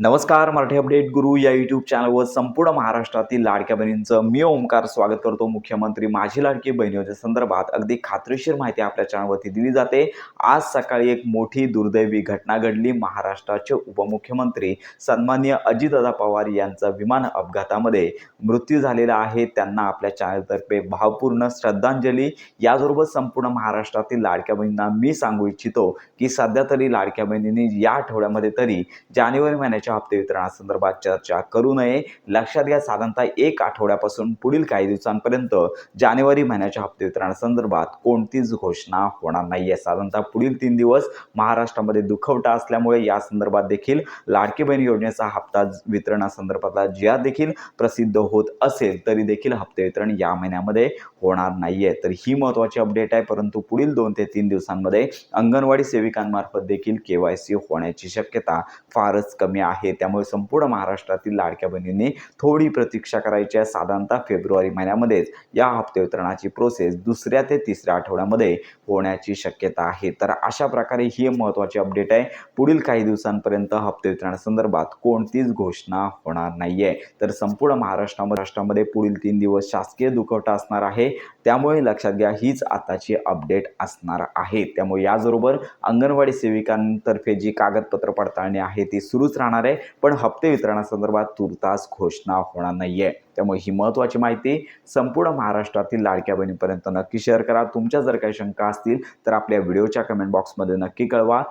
नमस्कार. मराठी अपडेट गुरु या यूट्यूब चॅनलवर संपूर्ण महाराष्ट्रातील लाडक्या बहिणींचं मी ओमकार स्वागत करतो. मुख्यमंत्री माझी लाडकी बहीण योजनेसंदर्भात अगदी खात्रीशीर माहिती आपल्या चॅनलवरती दिली जाते. आज सकाळी एक मोठी दुर्दैवी घटना घडली. महाराष्ट्राचे उपमुख्यमंत्री सन्माननीय अजितदादा पवार यांचा विमान अपघातामध्ये मृत्यू झालेला आहे. त्यांना आपल्या चॅनलतर्फे भावपूर्ण श्रद्धांजली. याबरोबर संपूर्ण महाराष्ट्रातील लाडक्या बहिणींना मी सांगू इच्छितो की सध्या तरी लाडक्या बहिणींनी या आठवड्यामध्ये तरी जानेवारी महिन्याच्या हप्ते वितरणासंदर्भात चर्चा करू नये. लक्षात घ्या, साधारणतः एक आठवड्यापासून पुढील काही दिवसांपर्यंत जानेवारी महिन्याच्या हप्ते वितरणासंदर्भात कोणतीच घोषणा होणार नाहीये. साधारणतः पुढील 3 दिवस महाराष्ट्रामध्ये दुखवटा असल्यामुळे या संदर्भात देखील लाडकी बहीण योजनेचा हप्ता वितरणासंदर्भातला ज्या देखील प्रसिद्ध होत असेल तरी देखील हप्ते वितरण या महिन्यामध्ये होणार नाहीये. तर ही महत्त्वाची अपडेट आहे. परंतु पुढील 2 ते 3 दिवसांमध्ये अंगणवाडी सेविकांमार्फत देखील KYC होण्याची शक्यता फारच कमी आहे. त्यामुळे संपूर्ण महाराष्ट्रातील लाडक्या बहिणींनी थोडी प्रतीक्षा करायची आहे. साधारणतः फेब्रुवारी महिन्यामध्येच या हप्ते वितरणाची प्रोसेस 2ऱ्या ते 3ऱ्या आठवड्यामध्ये होण्याची शक्यता आहे. तर अशा प्रकारे ही महत्त्वाची अपडेट आहे. पुढील काही दिवसांपर्यंत हप्ते वितरणासंदर्भात कोणतीच घोषणा होणार नाहीये. तर संपूर्ण महाराष्ट्रामध्ये पुढील 3 दिवस शासकीय दुखवटा असणार आहे. त्यामुळे लक्षात घ्या, हीच आताची अपडेट असणार आहे. त्यामुळे याचबरोबर अंगणवाडी सेविकांतर्फे जी कागदपत्र पडताळणी आहे ती सुरूच राहणार आहे. पण हप्ते वितरणासंदर्भात तुर्तास घोषणा होणार नाहीये. त्यामुळे ही महत्त्वाची माहिती संपूर्ण महाराष्ट्रातील लाडक्या बहिणीपर्यंत नक्की शेअर करा. तुमच्या जर काही शंका असतील तर आपल्या व्हिडिओच्या कमेंट बॉक्समध्ये नक्की कळवा.